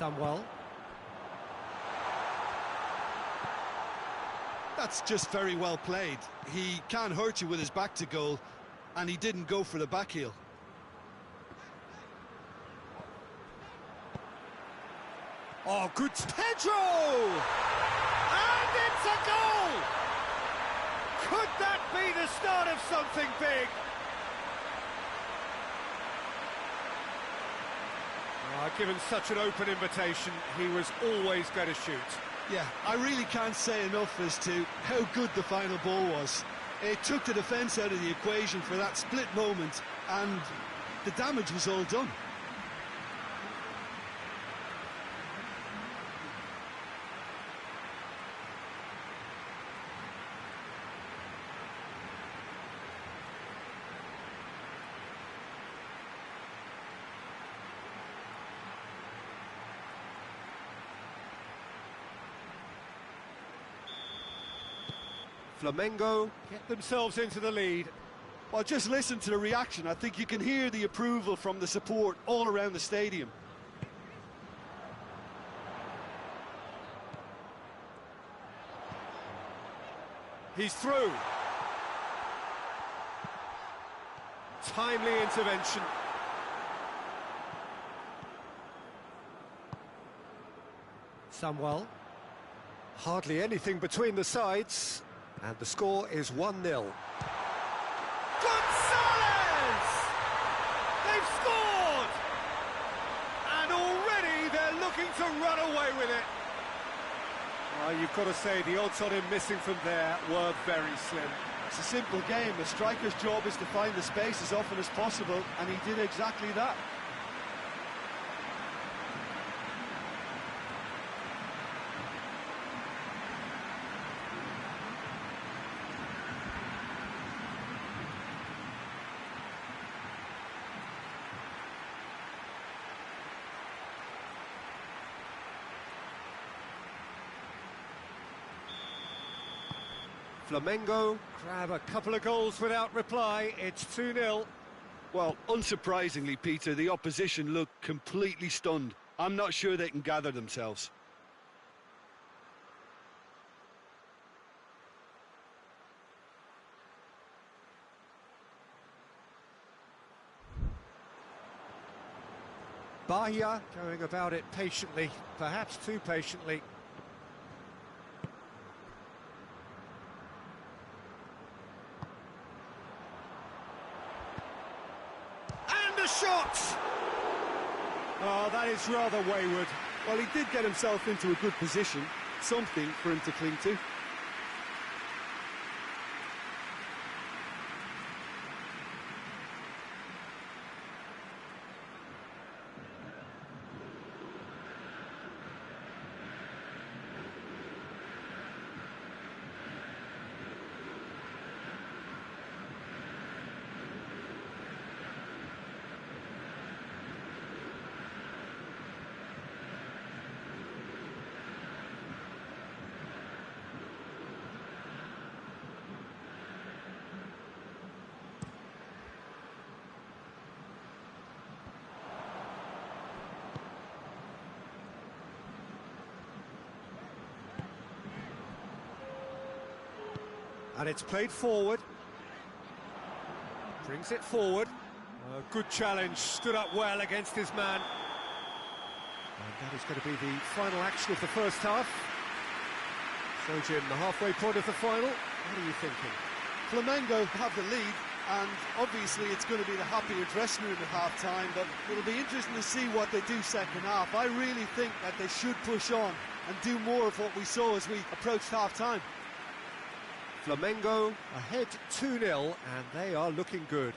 Well. That's just very well played. He can't hurt you with his back to goal, and he didn't go for the back heel. Oh, good. Pedro! And it's a goal! Could that be the start of something big? Given such an open invitation, he was always going to shoot. Yeah, I really can't say enough as to how good the final ball was. It took the defence out of the equation for that split moment, and the damage was all done. Flamengo get themselves into the lead. Well, just listen to the reaction. I think you can hear the approval from the support all around the stadium. He's through. Timely intervention. Well. Hardly anything between the sides. And the score is 1-0. Gonzalez! They've scored! And already they're looking to run away with it. Well, you've got to say, the odds on him missing from there were very slim. It's a simple game. A striker's job is to find the space as often as possible, and he did exactly that. Flamengo grab a couple of goals without reply. It's 2-0. Well, unsurprisingly, Peter, the opposition looked completely stunned. I'm not sure they can gather themselves. Bahia going about it patiently, perhaps too patiently. Shot! Oh, that is rather wayward. Well, he did get himself into a good position, something for him to cling to. And it's played forward. Brings it forward. A good challenge, stood up well against his man. And that is going to be the final action of the first half. So, Jim, the halfway point of the final, what are you thinking? Flamengo have the lead, and obviously it's going to be the happier dressing room at half-time, but it'll be interesting to see what they do second half. I really think that they should push on and do more of what we saw as we approached half-time. Flamengo ahead 2-0, and they are looking good.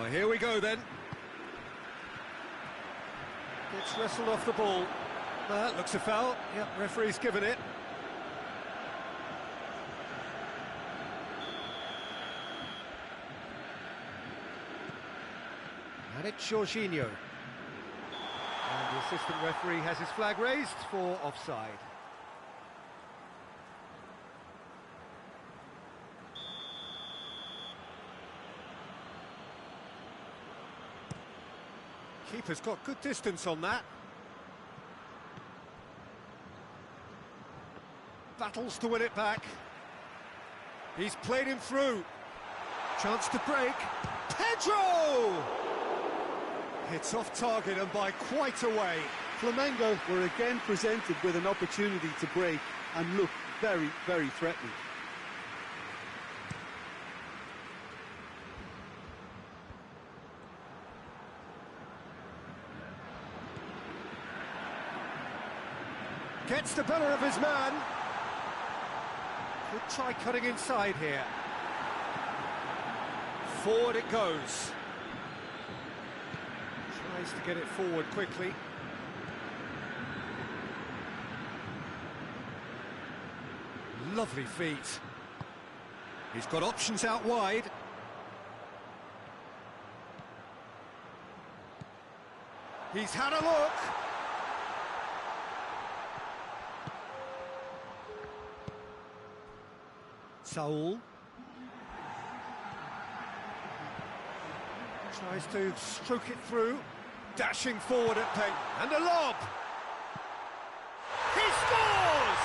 Well, here we go then. Gets wrestled off the ball. That looks a foul. Yep, referee's given it. And it's Jorginho. And the assistant referee has his flag raised for offside. Keeper's got good distance on that. Battles to win it back. He's played him through. Chance to break. Pedro! It's off target and by quite a way. Flamengo were again presented with an opportunity to break and look very, very threatening. Gets the better of his man. Could try cutting inside here. Forward it goes. Tries to get it forward quickly. Lovely feet. He's got options out wide. He's had a look. Saul tries to stroke it through, dashing forward at pace, and a lob! He scores!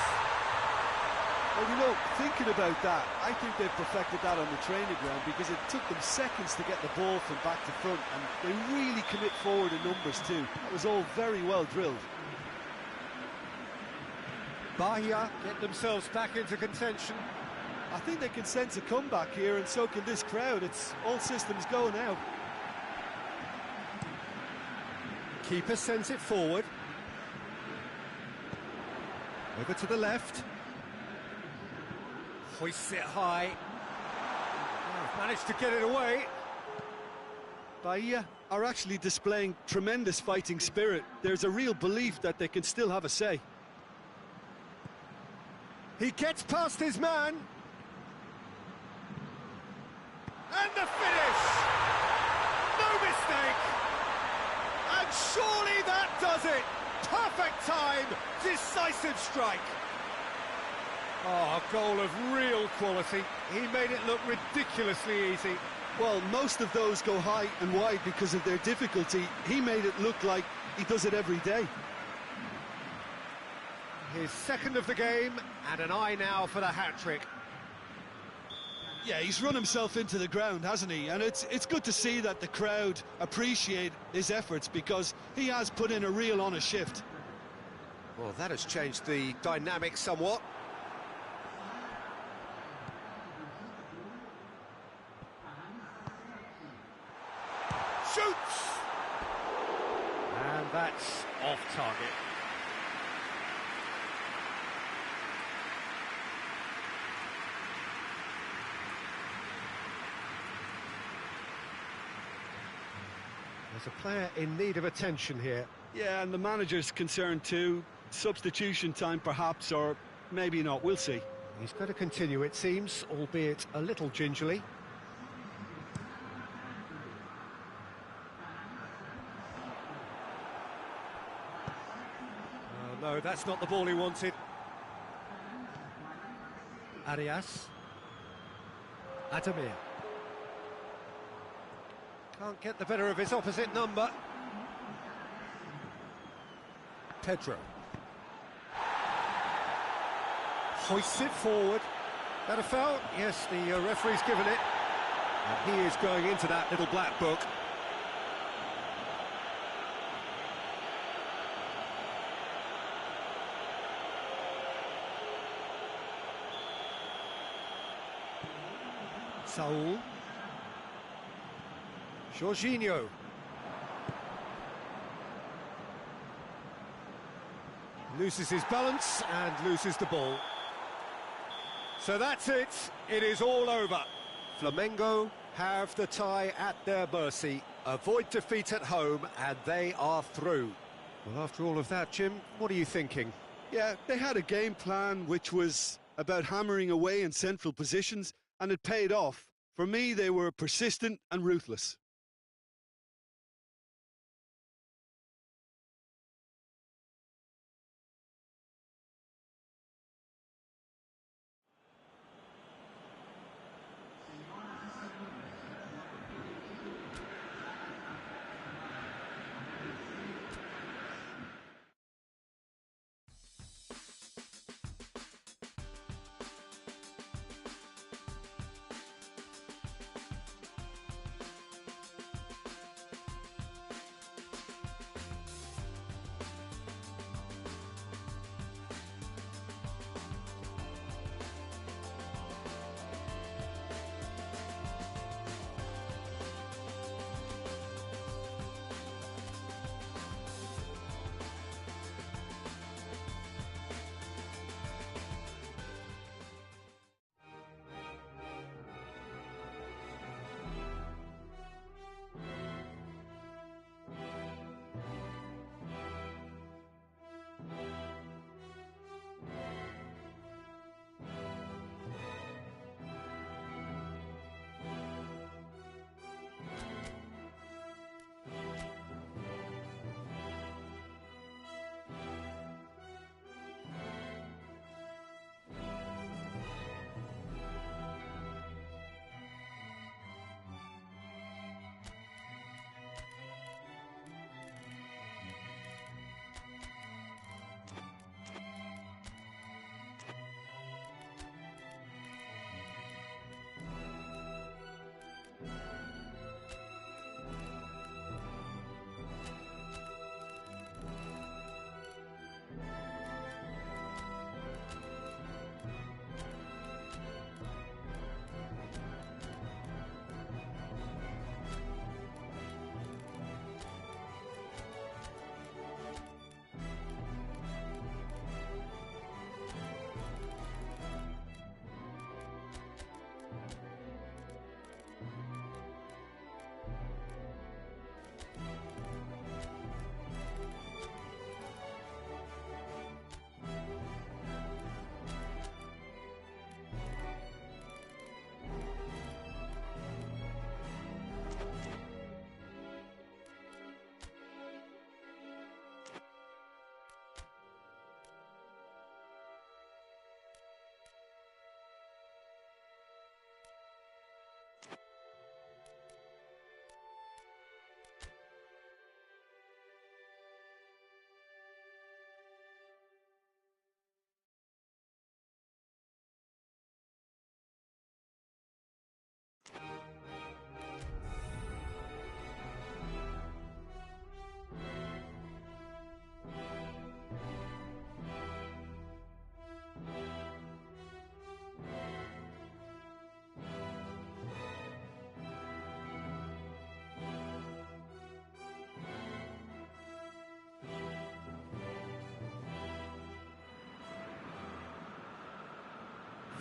Well, you know, thinking about that, I think they've perfected that on the training ground because it took them seconds to get the ball from back to front, and they really commit forward in numbers too. That was all very well drilled. Bahia get themselves back into contention. I think they can sense a comeback here, and so can this crowd. It's all systems go now. Keeper sends it forward. Over to the left. Hoists it high. Oh, managed to get it away. Bahia are actually displaying tremendous fighting spirit. There's a real belief that they can still have a say. He gets past his man. And the finish! No mistake! And surely that does it! Perfect time! Decisive strike! Oh, a goal of real quality. He made it look ridiculously easy. Well, most of those go high and wide because of their difficulty. He made it look like he does it every day. His second of the game, and an eye now for the hat-trick. Yeah, he's run himself into the ground, hasn't he? And it's good to see that the crowd appreciate his efforts because he has put in a real honest shift. Well, that has changed the dynamic somewhat. Shoots! And that's off target. There's a player in need of attention here. Yeah, and the manager's concerned too. Substitution time perhaps, or maybe not, we'll see. He's going to continue, it seems, albeit a little gingerly. Oh, no, that's not the ball he wanted. Arias. Adamir. Can't get the better of his opposite number. Pedro. Hoists it forward. That a foul? Yes, the referee's given it. And he is going into that little black book. Saul. Jorginho. Loses his balance and loses the ball. So that's it. It is all over. Flamengo have the tie at their mercy, avoid defeat at home, and they are through. Well, after all of that, Jim, what are you thinking? Yeah, they had a game plan which was about hammering away in central positions, and it paid off. For me, they were persistent and ruthless.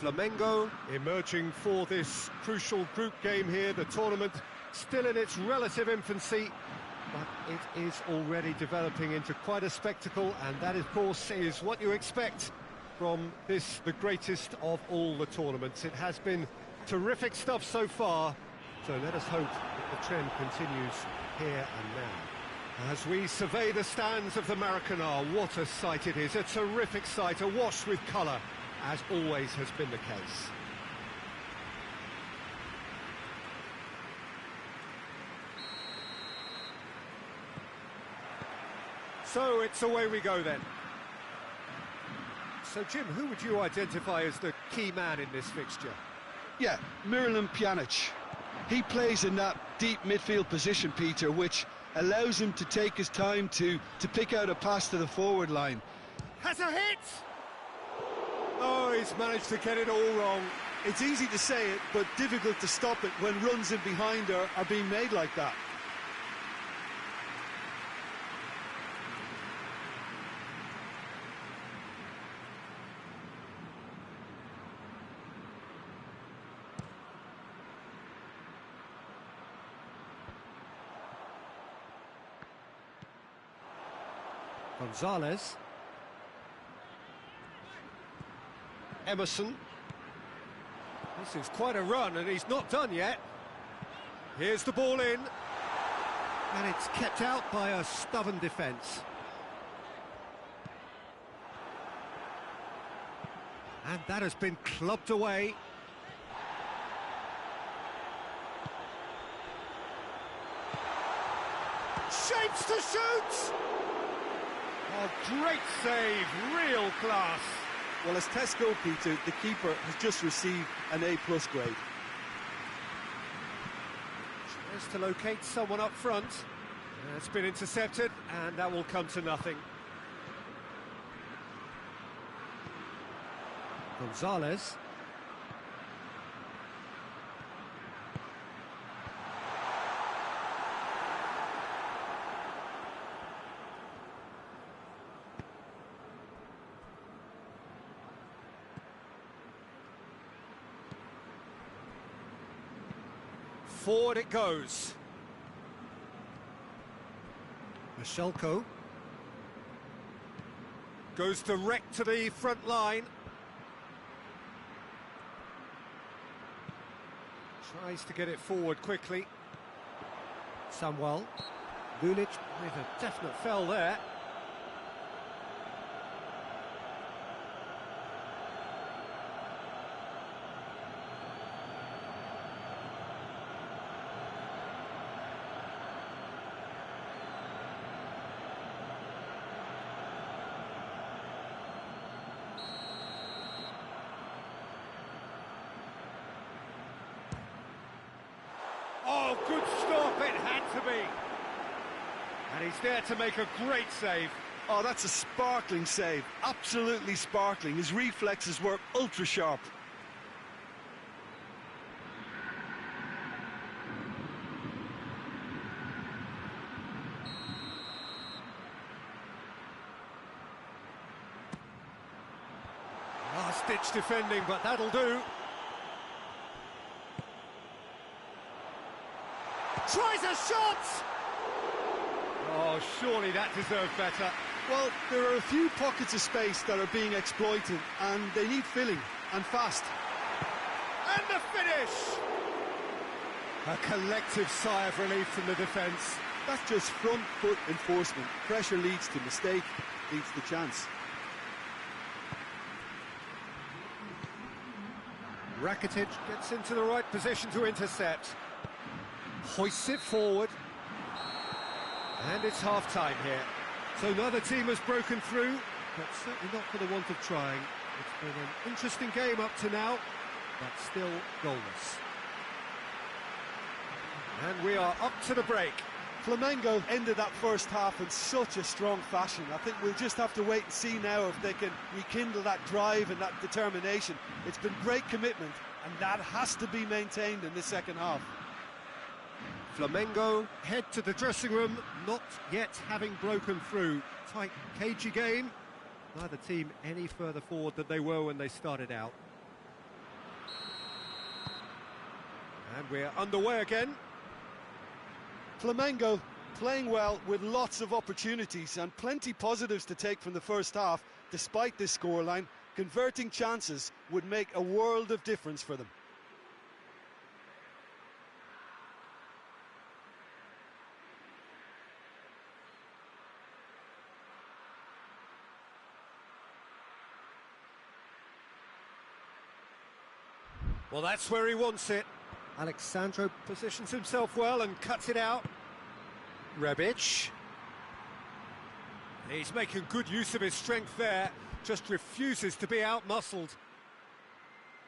Flamengo emerging for this crucial group game here. The tournament still in its relative infancy, but it is already developing into quite a spectacle, and that, of course, is what you expect from this, the greatest of all the tournaments. It has been terrific stuff so far, so let us hope that the trend continues here and now. As we survey the stands of the Maracanã, what a sight it is, a terrific sight, awash with colour, as always has been the case. So it's away we go then. So Jim, who would you identify as the key man in this fixture? Yeah, Miralem Pjanic. He plays in that deep midfield position, Peter, which allows him to take his time to pick out a pass to the forward line. Has a hit! Oh, he's managed to get it all wrong. It's easy to say it, but difficult to stop it when runs in behind are being made like that. Gonzalez. Emerson. This is quite a run, and he's not done yet. Here's the ball in. And it's kept out by a stubborn defence. And that has been clubbed away. Shapes to shoot! Oh, great save, real class. Well, as test goalkeeper, the keeper has just received an A+ grade. Tries to locate someone up front. It's been intercepted, and that will come to nothing. Gonzalez. Forward it goes. Michelko goes direct to the front line. Tries to get it forward quickly. Samuel. Lulic with a definite foul there. Oh, good stop, it had to be. And he's there to make a great save. Oh, that's a sparkling save, absolutely sparkling. His reflexes were ultra sharp. Last-ditch defending, but that'll do. Tries a shot! Oh, surely that deserved better. Well, there are a few pockets of space that are being exploited, and they need filling, and fast. And the finish! A collective sigh of relief from the defence. That's just front foot enforcement. Pressure leads to mistake, leads to chance. Rakitic gets into the right position to intercept. Hoists it forward. And it's half-time here. So neither team has broken through, but certainly not for the want of trying. It's been an interesting game up to now, but still goalless. And we are up to the break. Flamengo ended that first half in such a strong fashion. I think we'll just have to wait and see now if they can rekindle that drive and that determination. It's been great commitment, and that has to be maintained in this second half. Flamengo head to the dressing room, not yet having broken through. Tight, cagey game. Neither team any further forward than they were when they started out. And we're underway again. Flamengo playing well with lots of opportunities and plenty positives to take from the first half. Despite this scoreline, converting chances would make a world of difference for them. Well, that's where he wants it. Alexandro positions himself well and cuts it out. Rebic. He's making good use of his strength there, just refuses to be out-muscled.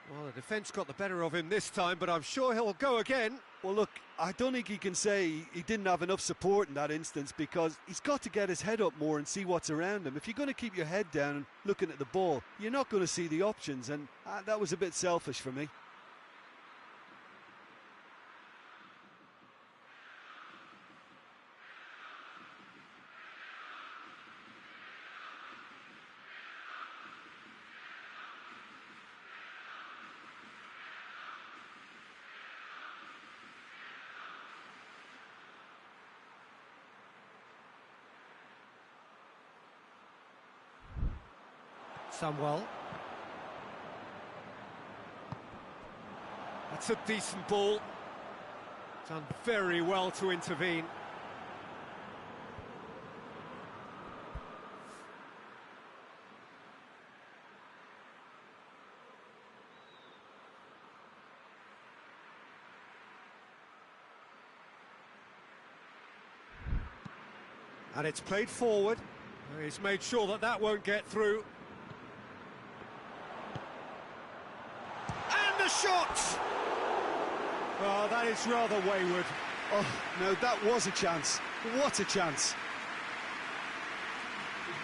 Well, the defence got the better of him this time, but I'm sure he'll go again. Well, look, I don't think he can say he didn't have enough support in that instance, because he's got to get his head up more and see what's around him. If you're going to keep your head down and looking at the ball, you're not going to see the options, and that was a bit selfish for me. Samwell. That's a decent ball. Done very well to intervene. And it's played forward. He's made sure that that won't get through. And the shot! Oh, that is rather wayward. Oh, no, that was a chance. What a chance.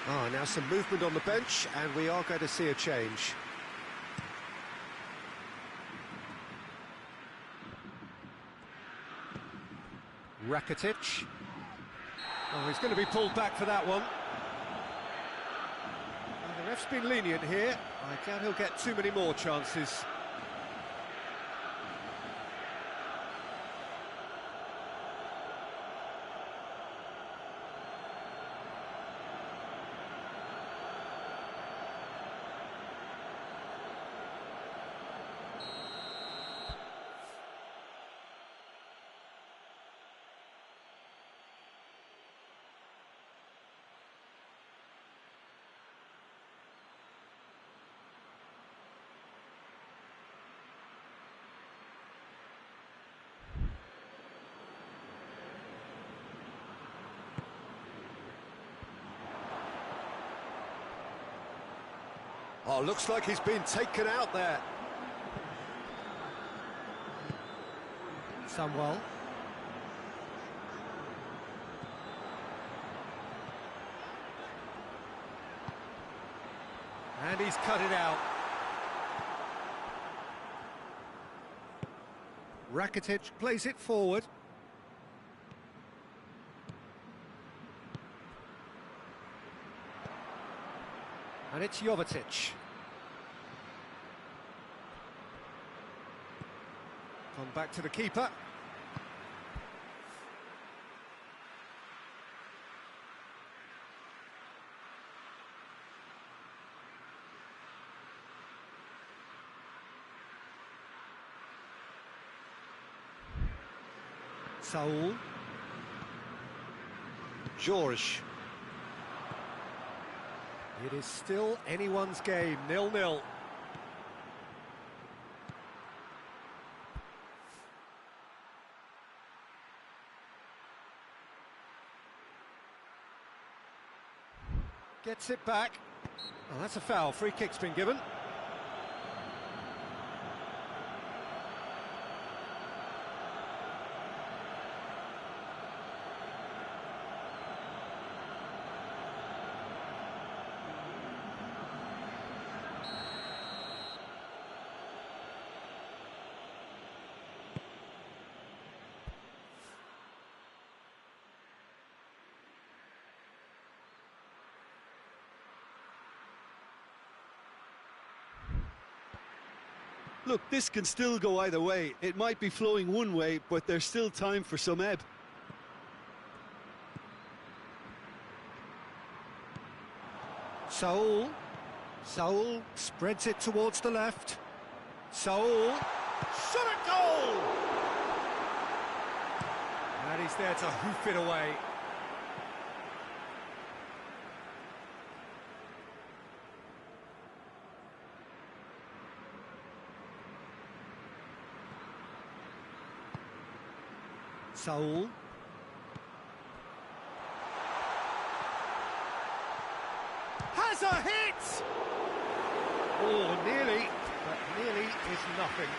Ah, now some movement on the bench, and we are going to see a change. Rakitic. Oh, he's going to be pulled back for that one. Well, the ref's been lenient here. I doubt he'll get too many more chances. Oh, looks like he's been taken out there. Samwell. And he's cut it out. Rakitic plays it forward. And it's Jovetic. Come back to the keeper. Saul. George. It is still anyone's game, 0-0. Gets it back. Oh, that's a foul. Free kick's been given. Look, this can still go either way. It might be flowing one way, but there's still time for some ebb. Saul. Saul spreads it towards the left. Saul. Shot at goal! And he's there to hoof it away. Saul. Has a hit! Oh, nearly, but nearly is nothing.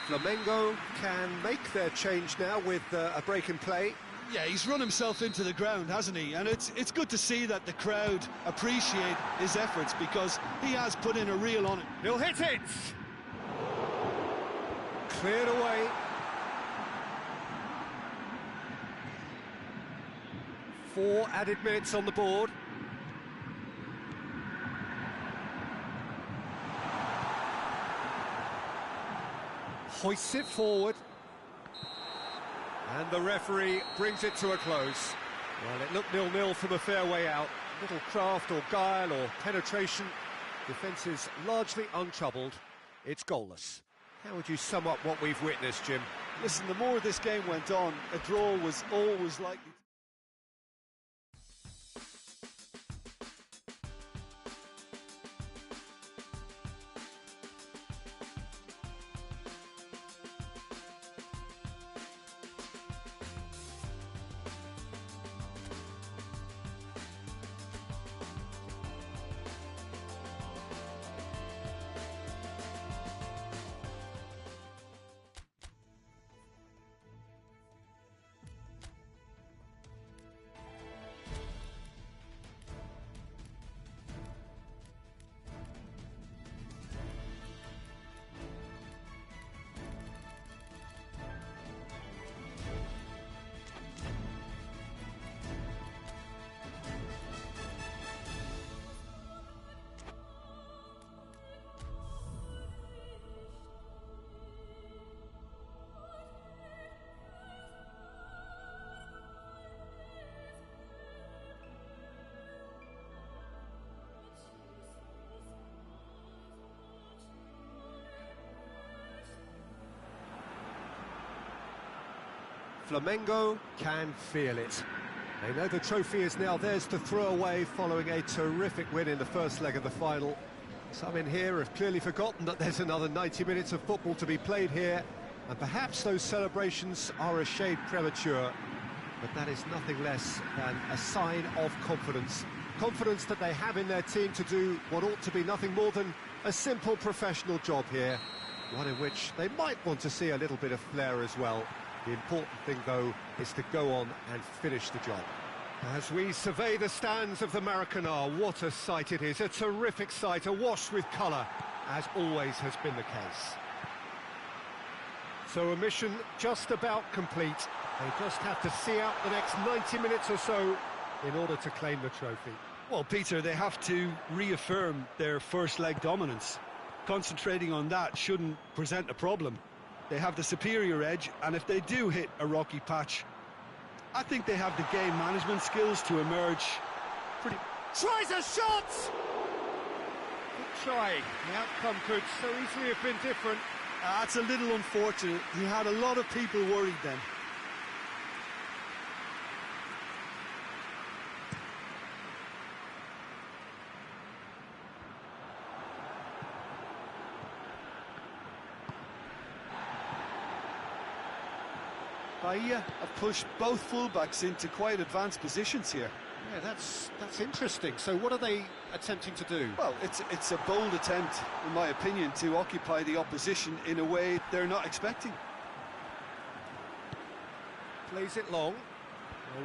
Flamengo can make their change now with a break in play. Yeah, he's run himself into the ground, hasn't he? And it's good to see that the crowd appreciate his efforts, because he has put in a reel on it. He'll hit it! Cleared away. Four added minutes on the board. Hoists it forward. And the referee brings it to a close. Well, it looked 0-0 from a fair way out. Little craft or guile or penetration. Defence is largely untroubled. It's goalless. How would you sum up what we've witnessed, Jim? Listen, the more this game went on, a draw was always likely. Flamengo can feel it. They know the trophy is now theirs to throw away following a terrific win in the first leg of the final. Some in here have clearly forgotten that there's another 90 minutes of football to be played here, and perhaps those celebrations are a shade premature, but that is nothing less than a sign of confidence. Confidence that they have in their team to do what ought to be nothing more than a simple professional job here, one in which they might want to see a little bit of flair as well. The important thing, though, is to go on and finish the job. As we survey the stands of the Maracanã, what a sight it is, a terrific sight, awash with colour, as always has been the case. So a mission just about complete. They just have to see out the next 90 minutes or so in order to claim the trophy. Well, Peter, they have to reaffirm their first leg dominance. Concentrating on that shouldn't present a problem. They have the superior edge, and if they do hit a rocky patch, I think they have the game management skills to emerge pretty... Tries a shot! Good try. The outcome could so easily have been different. That's a little unfortunate. He had a lot of people worried then. Bahia have pushed both fullbacks into quite advanced positions here. Yeah, that's interesting. So what are they attempting to do? Well, it's a bold attempt, in my opinion, to occupy the opposition in a way they're not expecting. Plays it long.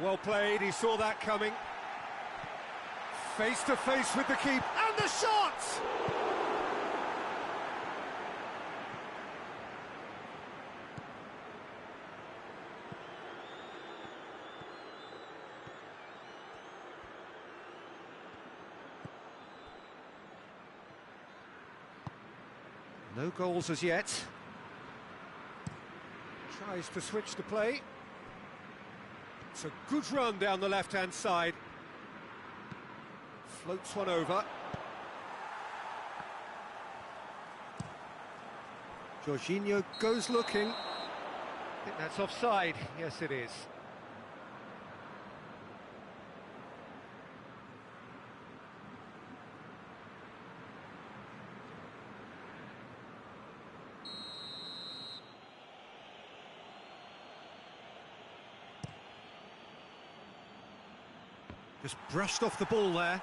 Well played, he saw that coming. Face to face with the keeper, and the shot! No goals as yet. Tries to switch the play. It's a good run down the left-hand side. Floats one over. Jorginho goes looking. I think that's offside. Yes, it is. Just brushed off the ball there.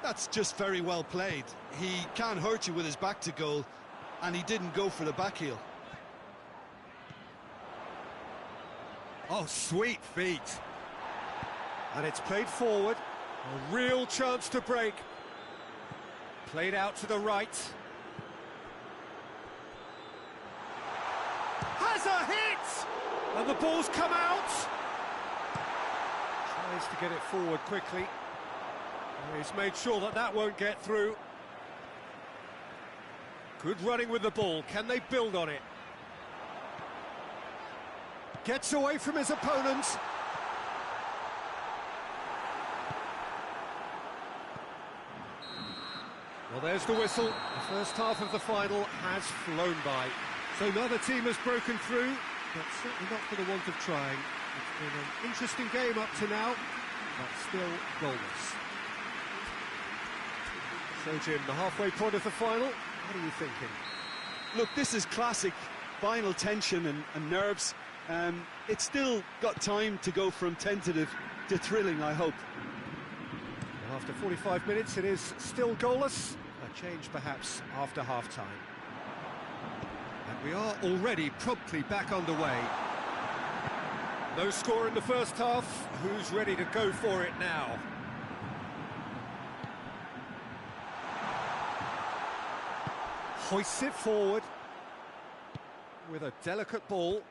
That's just very well played. He can't hurt you with his back to goal, and he didn't go for the back heel. Oh, sweet feet. And it's played forward. A real chance to break. Played out to the right. Has a hit! And the ball's come out. Tries to get it forward quickly. He's made sure that that won't get through. Good running with the ball. Can they build on it? Gets away from his opponent. Well, there's the whistle. The first half of the final has flown by. So neither team has broken through, but certainly not for the want of trying. It's been an interesting game up to now, but still goalless. So, Jim, the halfway point of the final, what are you thinking? Look, this is classic final tension and nerves. It's still got time to go from tentative to thrilling, I hope. Well, after 45 minutes, it is still goalless. A change, perhaps, after half-time. And we are already promptly back underway. No score in the first half. Who's ready to go for it now? Hoists it forward with a delicate ball.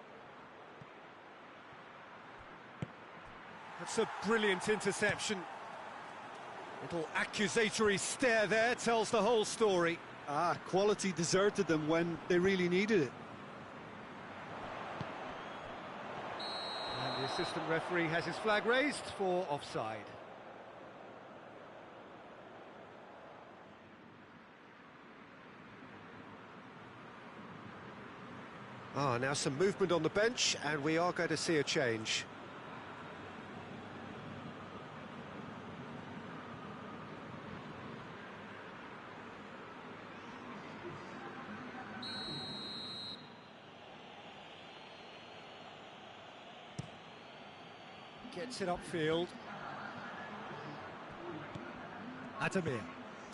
That's a brilliant interception. Little accusatory stare there tells the whole story. Quality deserted them when they really needed it. And the assistant referee has his flag raised for offside. Now some movement on the bench, and we are going to see a change. Gets it upfield. Adamir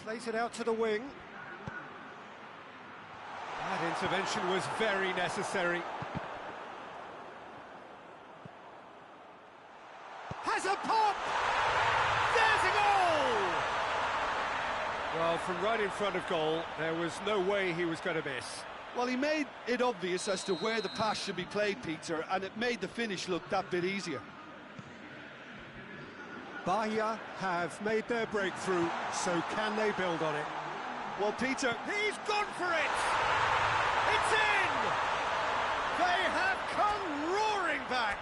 plays it out to the wing. That intervention was very necessary. Has a pop! There's a goal! Well, from right in front of goal, there was no way he was going to miss. Well, he made it obvious as to where the pass should be played, Peter, and it made the finish look that bit easier. Bahia have made their breakthrough, so can they build on it? Well, Peter... He's gone for it! It's in! They have come roaring back!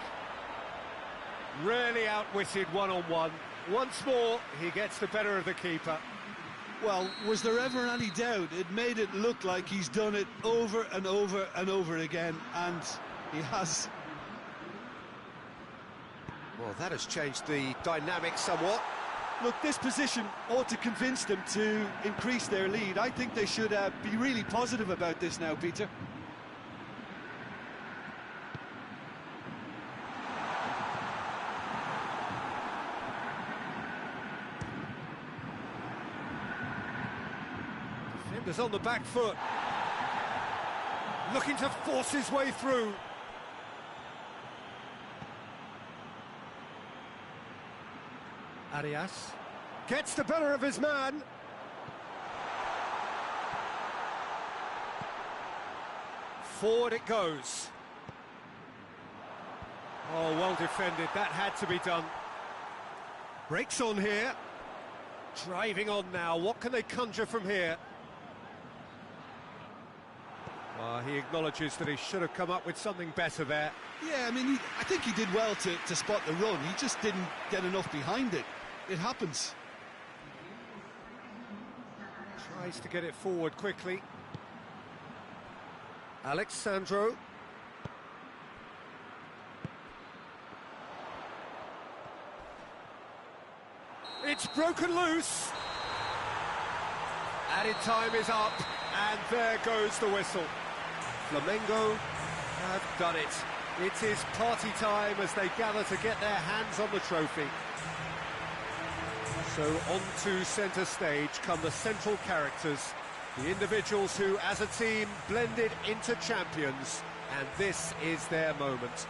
Really outwitted one-on-one. Once more, he gets the better of the keeper. Well, was there ever any doubt? It made it look like he's done it over and over and over again, and he has. Well, that has changed the dynamic somewhat. Look, this position ought to convince them to increase their lead. I think they should be really positive about this now, Peter. Defender's on the back foot. Looking to force his way through. Arias gets the better of his man. Forward it goes. Oh, well defended. That had to be done. Breaks on here. Driving on now. What can they conjure from here? He acknowledges that he should have come up with something better there. Yeah, I mean, I think he did well to spot the run. He just didn't get enough behind it. It happens. Tries to get it forward quickly. Alexandro. It's broken loose. Added time is up, and there goes the whistle. Flamengo have done it. It is party time as they gather to get their hands on the trophy. So on to centre stage come the central characters, the individuals who, as a team, blended into champions, and this is their moment.